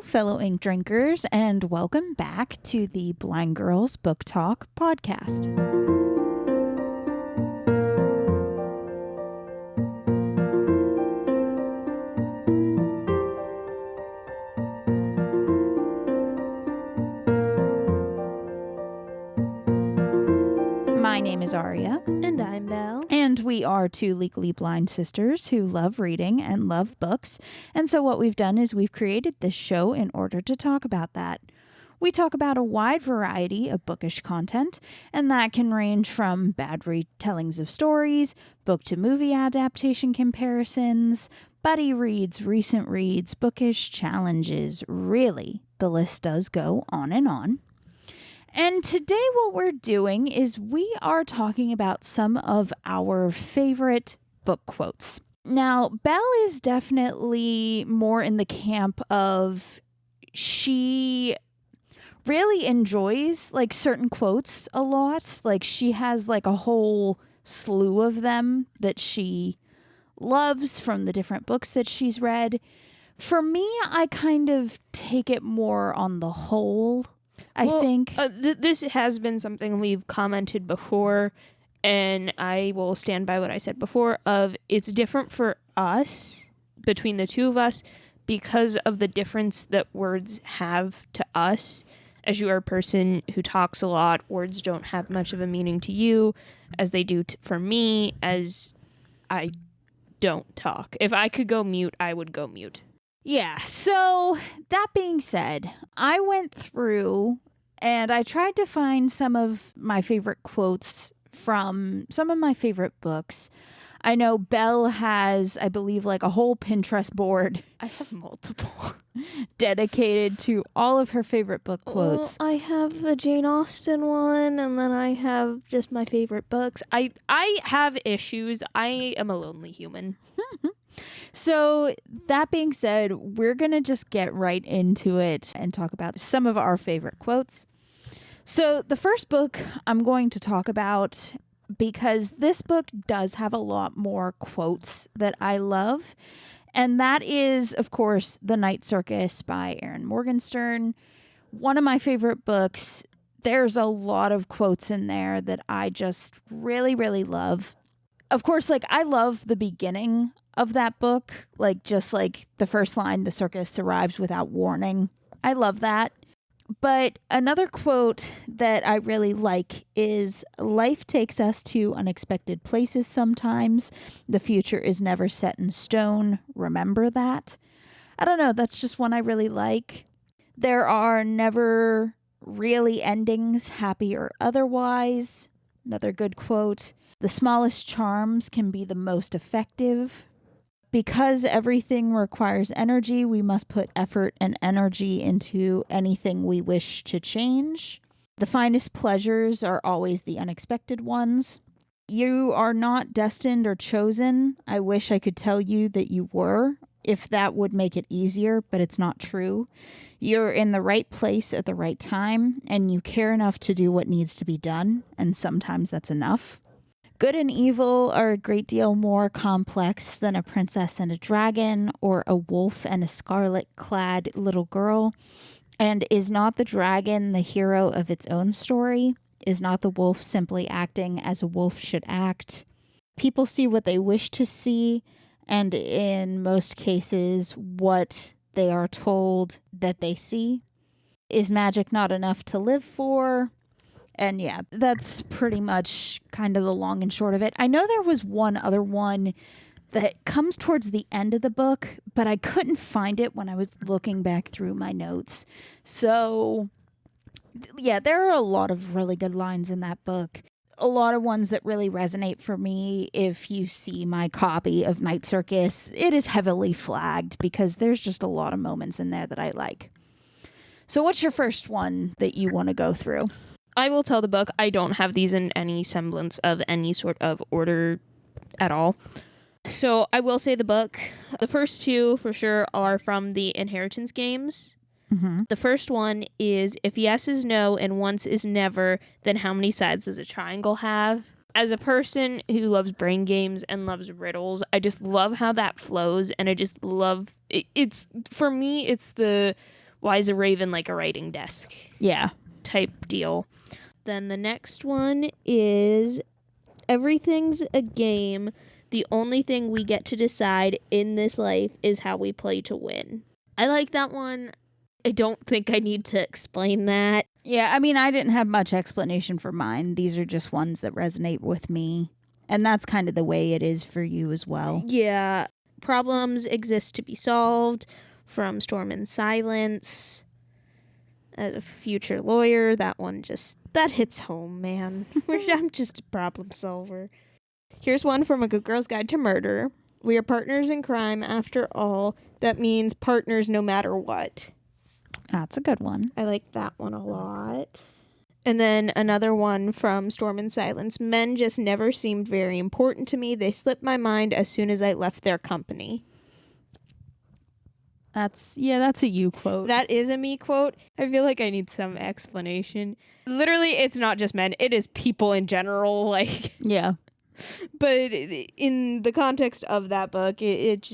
fellow ink drinkers, and welcome back to the Blind Girls Book Talk podcast. My name is Aria. And I'm Belle. And we are two legally blind sisters who love reading and love books. And so what we've done is we've created this show in order to talk about that. We talk about a wide variety of bookish content, and that can range from bad retellings of stories, book-to-movie adaptation comparisons, buddy reads, recent reads, bookish challenges. Really, the list does go on and on. And today what we're doing is we are talking about some of our favorite book quotes. Now, Belle is definitely more in the camp of she really enjoys like certain quotes a lot. Like she has like a whole slew of them that she loves from the different books that she's read. For me, I kind of take it more on the whole. I think this has been something we've commented before, and I will stand by what I said before of it's different for us, between the two of us, because of the difference that words have to us. As you are a person who talks a lot, words don't have much of a meaning to you as they do for me, as I don't talk. If I could go mute, I would go mute. Yeah, so that being said, I went through and I tried to find some of my favorite quotes from some of my favorite books. I know Belle has, I believe, like a whole Pinterest board. I have multiple. Dedicated to all of her favorite book quotes. Well, I have the Jane Austen one, and then I have just my favorite books. I have issues. I am a lonely human. So that being said, we're going to just get right into it and talk about some of our favorite quotes. So the first book I'm going to talk about, because this book does have a lot more quotes that I love, and that is, of course, The Night Circus by Erin Morgenstern. One of my favorite books. There's a lot of quotes in there that I just really, really love. Of course, like, I love the beginning of that book, like, just like the first line, the circus arrives without warning. I love that. But another quote that I really like is, life takes us to unexpected places sometimes. The future is never set in stone. Remember that. I don't know. That's just one I really like. There are never really endings, happy or otherwise. Another good quote. The smallest charms can be the most effective. Because everything requires energy, we must put effort and energy into anything we wish to change. The finest pleasures are always the unexpected ones. You are not destined or chosen. I wish I could tell you that you were, if that would make it easier, but it's not true. You're in the right place at the right time, and you care enough to do what needs to be done, and sometimes that's enough. Good and evil are a great deal more complex than a princess and a dragon, or a wolf and a scarlet-clad little girl. And is not the dragon the hero of its own story? Is not the wolf simply acting as a wolf should act? People see what they wish to see, and in most cases, what they are told that they see. Is magic not enough to live for? And yeah, that's pretty much kind of the long and short of it. I know there was one other one that comes towards the end of the book, but I couldn't find it when I was looking back through my notes. So yeah, there are a lot of really good lines in that book. A lot of ones that really resonate for me. If you see my copy of Night Circus, it is heavily flagged because there's just a lot of moments in there that I like. So what's your first one that you want to go through? I will tell the book. I don't have these in any semblance of any sort of order at all. So I will say the book. The first two for sure are from the Inheritance games. Mm-hmm. The first one is, if yes is no and once is never, then how many sides does a triangle have? As a person who loves brain games and loves riddles, I just love how that flows, and I just love it. It's, for me, it's the why is a raven like a writing desk Yeah. type deal. Then the next one is everything's a game. The only thing we get to decide in this life is how we play to win. I like that one. I don't think I need to explain that. Yeah, I mean, I didn't have much explanation for mine. These are just ones that resonate with me. And that's kind of the way it is for you as well. Yeah. Problems exist to be solved, from Storm and Silence. As a future lawyer, that one that hits home, man. I'm just a problem solver. Here's one from A Good Girl's Guide to Murder. We are partners in crime after all. That means partners no matter what. That's a good one. I like that one a lot. And then another one from Storm and Silence. Men just never seemed very important to me. They slipped my mind as soon as I left their company. That's a you quote. That is a me quote. I feel like I need some explanation. Literally, it's not just men. It is people in general. Like, yeah. But in the context of that book, it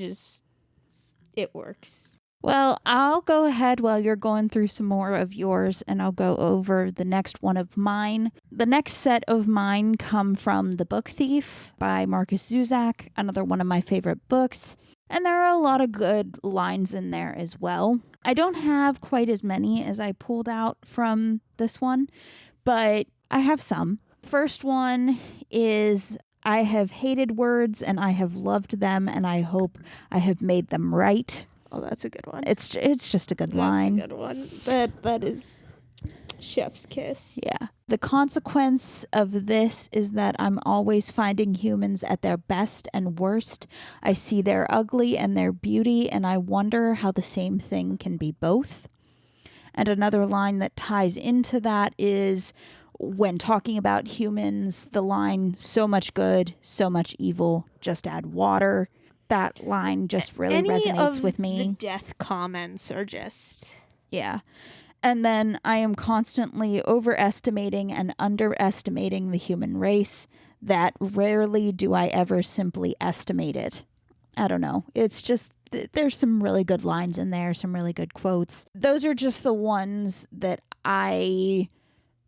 works. Well, I'll go ahead while you're going through some more of yours, and I'll go over the next one of mine. The next set of mine come from The Book Thief by Marcus Zuzak, another one of my favorite books. And there are a lot of good lines in there as well. I don't have quite as many as I pulled out from this one, but I have some. First one is, I have hated words and I have loved them, and I hope I have made them right. Oh, that's a good one. It's just a good line. That's a good one. That is chef's kiss. Yeah. The consequence of this is that I'm always finding humans at their best and worst. I see their ugly and their beauty, and I wonder how the same thing can be both. And another line that ties into that is, when talking about humans, the line, so much good, so much evil, just add water. That line just really resonates with me. The death comments are just... Yeah. And then I am constantly overestimating and underestimating the human race. That rarely do I ever simply estimate it. I don't know. It's just, there's some really good lines in there, some really good quotes. Those are just the ones that I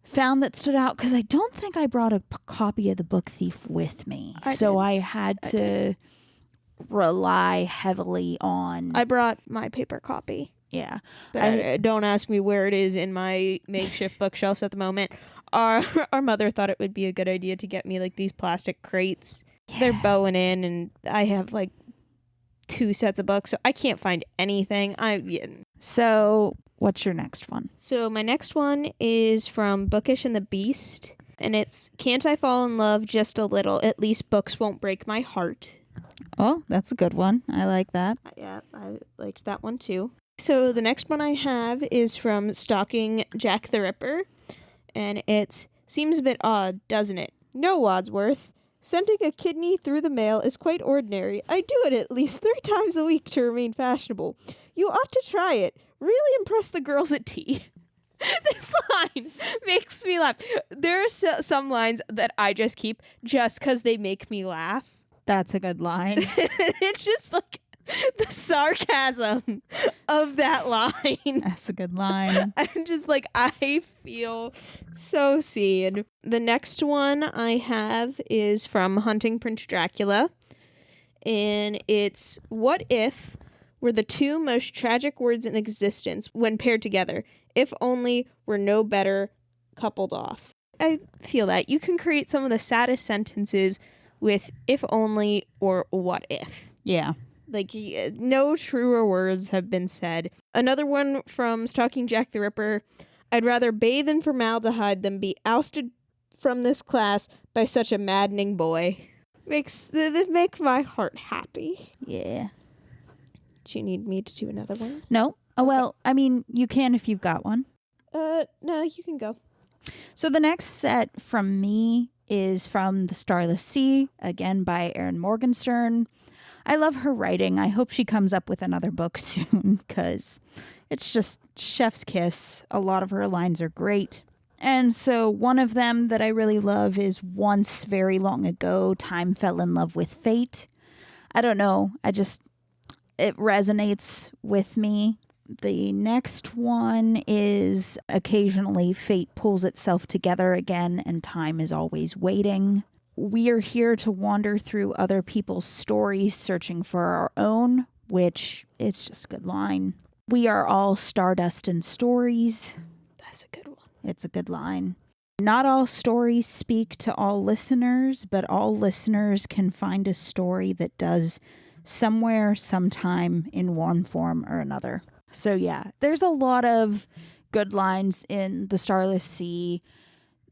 found that stood out, because I don't think I brought a copy of The Book Thief with me. I had to rely heavily on... I brought my paper copy. Yeah. But don't ask me where it is in my makeshift bookshelves at the moment. Our mother thought it would be a good idea to get me like these plastic crates. Yeah. They're bowing in, and I have like 2 sets of books, so I can't find anything. So what's your next one? So my next one is from Bookish and the Beast, and it's, can't I fall in love just a little? At least books won't break my heart. Oh, that's a good one. I like that. Yeah, I liked that one too. So the next one I have is from Stalking Jack the Ripper, and it seems a bit odd, doesn't it? No, Wadsworth. Sending a kidney through the mail is quite ordinary. I do it at least 3 times a week to remain fashionable. You ought to try it. Really impress the girls at tea. This line makes me laugh. There are some lines that I just keep just because they make me laugh. That's a good line. It's just like the sarcasm of that line. That's a good line. I'm just like, I feel so seen. The next one I have is from Hunting Prince Dracula. And it's, what if were the 2 most tragic words in existence when paired together? If only were no better coupled off. I feel that you can create some of the saddest sentences with if only or what if. Yeah. Like, no truer words have been said. Another one from Stalking Jack the Ripper. I'd rather bathe in formaldehyde than be ousted from this class by such a maddening boy. It makes my heart happy. Yeah. Do you need me to do another one? No. Oh, well, I mean, you can if you've got one. No, you can go. So the next set from me is from The Starless Sea, again by Erin Morgenstern. I love her writing. I hope she comes up with another book soon, because it's just chef's kiss. A lot of her lines are great. And so one of them that I really love is, once very long ago, time fell in love with fate. I don't know. It resonates with me. The next one is occasionally fate pulls itself together again and time is always waiting. We are here to wander through other people's stories, searching for our own, which it's just a good line. We are all stardust and stories. That's a good one. It's a good line. Not all stories speak to all listeners, but all listeners can find a story that does somewhere, sometime, in one form or another. So yeah, there's a lot of good lines in The Starless Sea.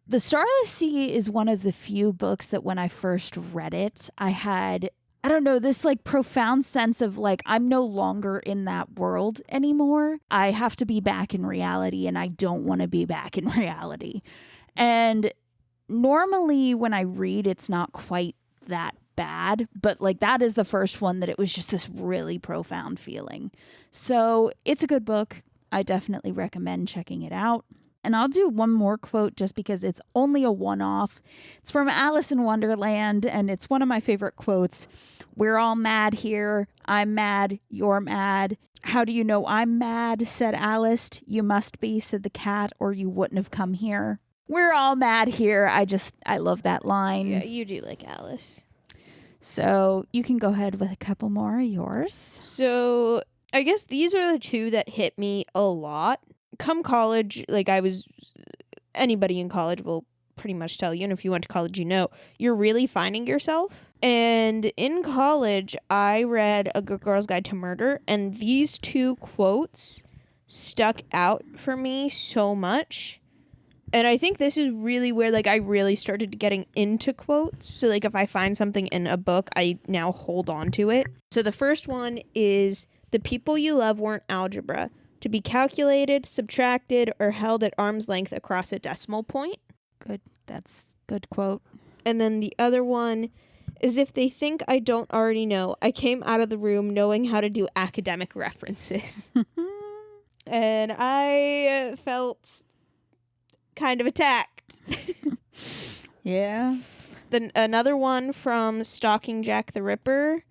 The Starless Sea is one of the few books that when I first read it, I had, I don't know, this like profound sense of like, I'm no longer in that world anymore. I have to be back in reality and I don't want to be back in reality. And normally when I read, it's not quite that bad, but like that is the first one that it was just this really profound feeling. So it's a good book. I definitely recommend checking it out. And I'll do one more quote just because it's only a one-off. It's from Alice in Wonderland, and it's one of my favorite quotes. We're all mad here. I'm mad. You're mad. How do you know I'm mad? Said Alice. You must be, said the cat, or you wouldn't have come here. We're all mad here. I love that line. Yeah, you do like Alice. So you can go ahead with a couple more of yours. So I guess these are the two that hit me a lot. Come college, like anybody in college will pretty much tell you, and if you went to college, you know, you're really finding yourself. And in college, I read A Good Girl's Guide to Murder, and these two quotes stuck out for me so much. And I think this is really where, like, I really started getting into quotes. So, like, if I find something in a book, I now hold on to it. So the first one is, the people you love weren't algebra. To be calculated, subtracted, or held at arm's length across a decimal point. Good. That's a good quote. And then the other one is, if they think I don't already know, I came out of the room knowing how to do academic references. And I felt kind of attacked. Yeah. Then another one from Stalking Jack the Ripper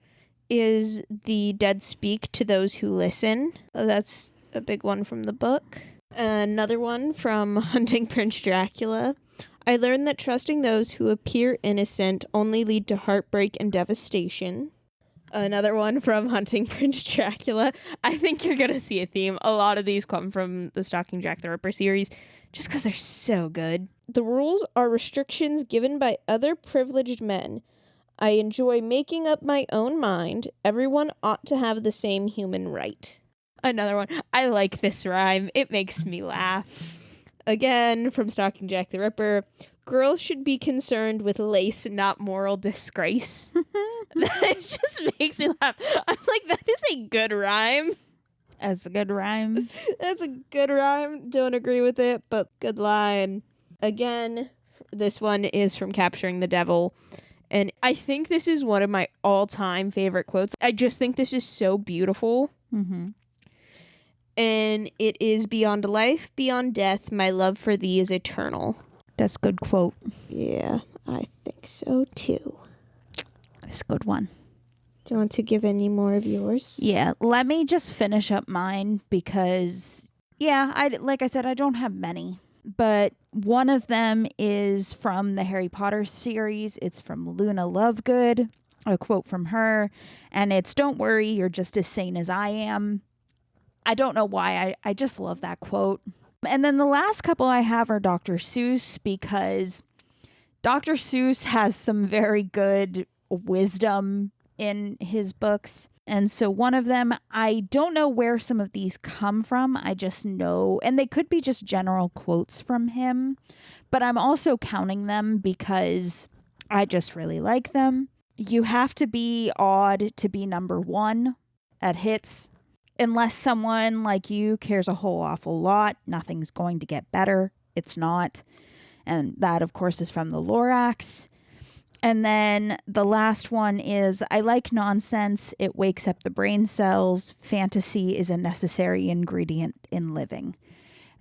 is, the dead speak to those who listen. That's a big one from the book. Another one from Hunting Prince Dracula. I learned that trusting those who appear innocent only lead to heartbreak and devastation. Another one from Hunting Prince Dracula. I think you're going to see a theme. A lot of these come from the Stalking Jack the Ripper series, just because they're so good. The rules are restrictions given by other privileged men. I enjoy making up my own mind. Everyone ought to have the same human right. Another one. I like this rhyme. It makes me laugh. Again, from Stalking Jack the Ripper. Girls should be concerned with lace, not moral disgrace. That just makes me laugh. I'm like, that is a good rhyme. That's a good rhyme. That's a good rhyme. Don't agree with it, but good line. Again, this one is from Capturing the Devil. And I think this is one of my all-time favorite quotes. I just think this is so beautiful. Mm-hmm. And it is, beyond life, beyond death, my love for thee is eternal. That's a good quote. Yeah, I think so too. That's a good one. Do you want to give any more of yours? Yeah, let me just finish up mine because, like I said, I don't have many. But one of them is from the Harry Potter series. It's from Luna Lovegood, a quote from her. And it's, don't worry, you're just as sane as I am. I don't know why. I just love that quote. And then the last couple I have are Dr. Seuss, because Dr. Seuss has some very good wisdom in his books. And so one of them, I don't know where some of these come from. I just know, and they could be just general quotes from him, but I'm also counting them because I just really like them. You have to be odd to be number one at hits. Unless someone like you cares a whole awful lot, nothing's going to get better. It's not. And that, of course, is from the Lorax. And then the last one is, I like nonsense. It wakes up the brain cells. Fantasy is a necessary ingredient in living.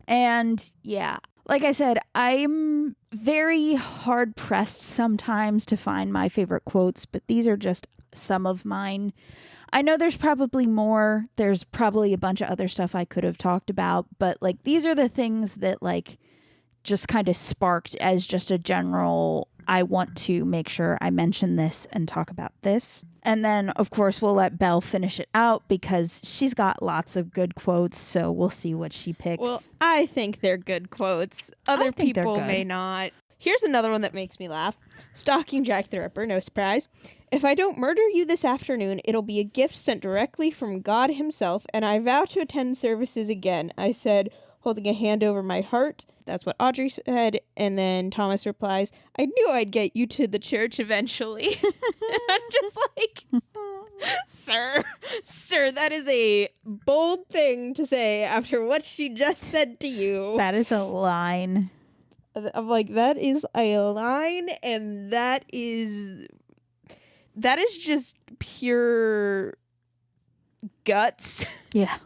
And yeah, like I said, I'm very hard pressed sometimes to find my favorite quotes, but these are just some of mine. I know there's probably more. There's probably a bunch of other stuff I could have talked about, but like these are the things that like just kind of sparked as just a general, I want to make sure I mention this and talk about this. And then, of course, we'll let Belle finish it out because she's got lots of good quotes, so we'll see what she picks. Well, I think they're good quotes. Other people may not. Here's another one that makes me laugh. Stalking Jack the Ripper, no surprise. If I don't murder you this afternoon, it'll be a gift sent directly from God himself, and I vow to attend services again. I said, holding a hand over my heart. That's what Audrey said. And then Thomas replies, I knew I'd get you to the church eventually. I'm just like, sir, that is a bold thing to say after what she just said to you. That is a line. I'm like, that is a line, and that is just pure guts. Yeah.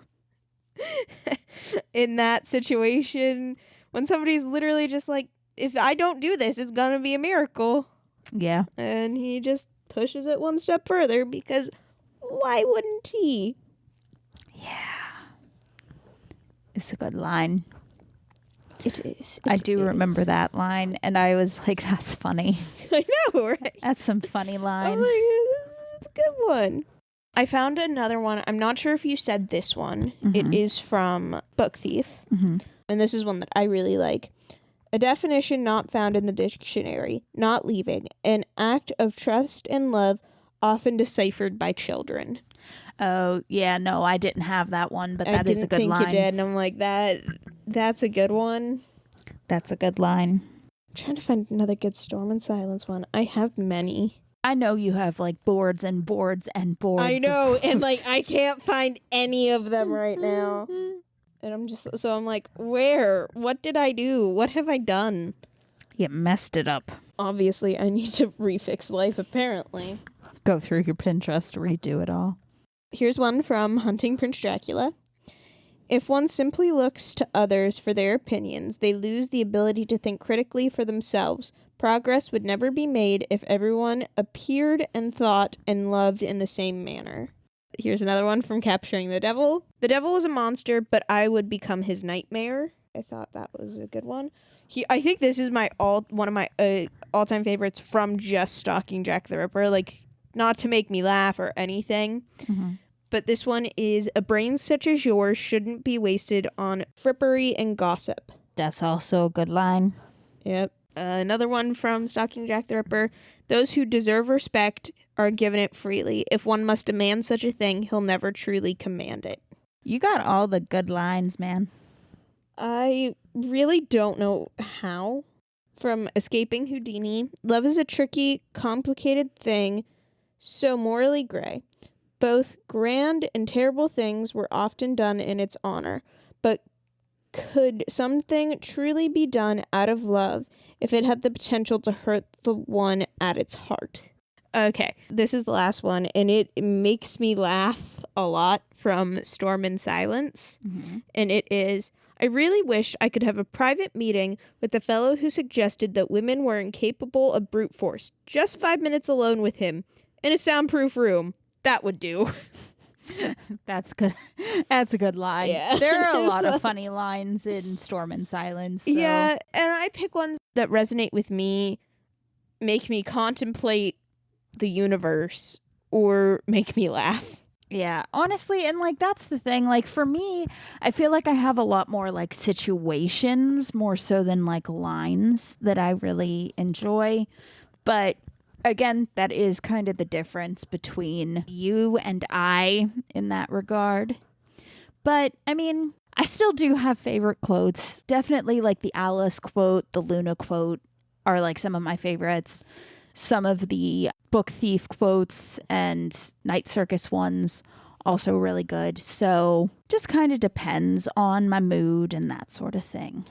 In that situation, when somebody's literally just like, if I don't do this, it's gonna be a miracle. Yeah. And he just pushes it one step further because why wouldn't he? Yeah. It's a good line. It is. I do remember that line, and I was like, that's funny. I know, right? That's some funny line. I'm like, it's a good one. I found another one. I'm not sure if you said this one. Mm-hmm. It is from Book Thief. Mm-hmm. And this is one that I really like. A definition not found in the dictionary. Not leaving. An act of trust and love often deciphered by children. Oh, yeah, no, I didn't have that one, but that is a good line. I didn't think you did, and I'm like, that's a good one. That's a good line. I'm trying to find another good Storm and Silence one. I have many. I know you have like boards and boards and boards. I know, and like I can't find any of them right now. And I'm like, where? What did I do? What have I done? You messed it up. Obviously, I need to refix life, apparently. Go through your Pinterest, redo it all. Here's one from Hunting Prince Dracula. If one simply looks to others for their opinions, they lose the ability to think critically for themselves. Progress would never be made if everyone appeared and thought and loved in the same manner. Here's another one from Capturing the Devil. The devil was a monster, but I would become his nightmare. I thought that was a good one. I think this is one of my all-time favorites from just Stalking Jack the Ripper. Like, not to make me laugh or anything, but this one is, a brain such as yours shouldn't be wasted on frippery and gossip. That's also a good line. Yep. Another one from Stalking Jack the Ripper. Those who deserve respect are given it freely. If one must demand such a thing, he'll never truly command it. You got all the good lines, man. I really don't know how. From Escaping Houdini. Love is a tricky, complicated thing, so morally gray. Both grand and terrible things were often done in its honor, but could something truly be done out of love if it had the potential to hurt the one at its heart? Okay, this is the last one, and it makes me laugh a lot, from Storm and Silence. And it is, I really wish I could have a private meeting with the fellow who suggested that women were incapable of brute force. Just 5 minutes alone with him in a soundproof room. That would do. That's good. That's a good line. Yeah. There are a lot of funny lines in Storm and Silence. So. Yeah, and I pick ones that resonate with me, make me contemplate the universe, or make me laugh. Yeah, honestly, and like that's the thing. Like for me, I feel like I have a lot more like situations more so than like lines that I really enjoy. But again, that is kind of the difference between you and I in that regard. But I mean, I still do have favorite quotes. Definitely like the Alice quote, the Luna quote are like some of my favorites. Some of the Book Thief quotes and Night Circus ones also really good. So just kind of depends on my mood and that sort of thing.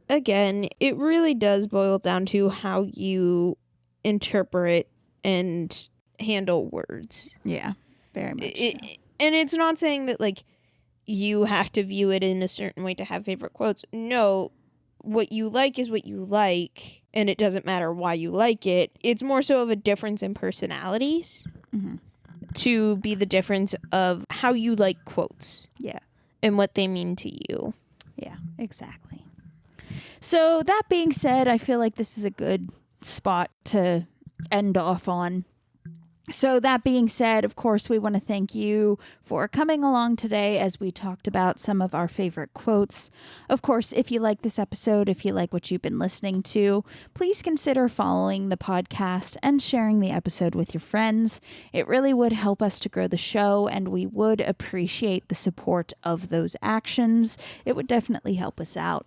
Again, it really does boil down to how you interpret and handle words. Yeah, very much so. And it's not saying that like you have to view it in a certain way to have favorite quotes. No, what you like is what you like, and it doesn't matter why you like it. It's more so of a difference in personalities. to be the difference of how you like quotes Yeah. and what they mean to you. Yeah, exactly. So that being said, I feel like this is a good spot to end off on. So that being said, of course, we want to thank you for coming along today as we talked about some of our favorite quotes. Of course, if you like this episode, if you like what you've been listening to, please consider following the podcast and sharing the episode with your friends. It really would help us to grow the show, and we would appreciate the support of those actions. It would definitely help us out.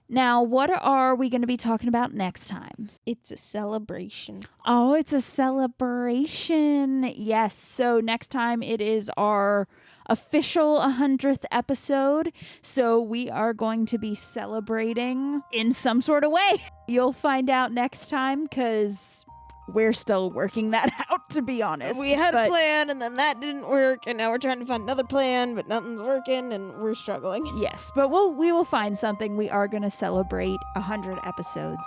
Now, what are we going to be talking about next time? It's a celebration. Oh, it's a celebration. Yes. So next time it is our official 100th episode. So we are going to be celebrating in some sort of way. You'll find out next time because we're still working that out, to be honest. We had a plan and then that didn't work, and now we're trying to find another plan, but nothing's working and we're struggling. Yes, but we will find something. We are going to celebrate 100 episodes.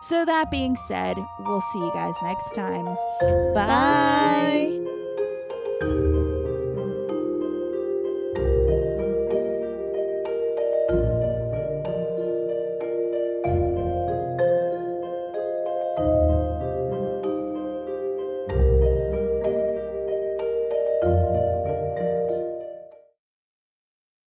So that being said, we'll see you guys next time. Bye.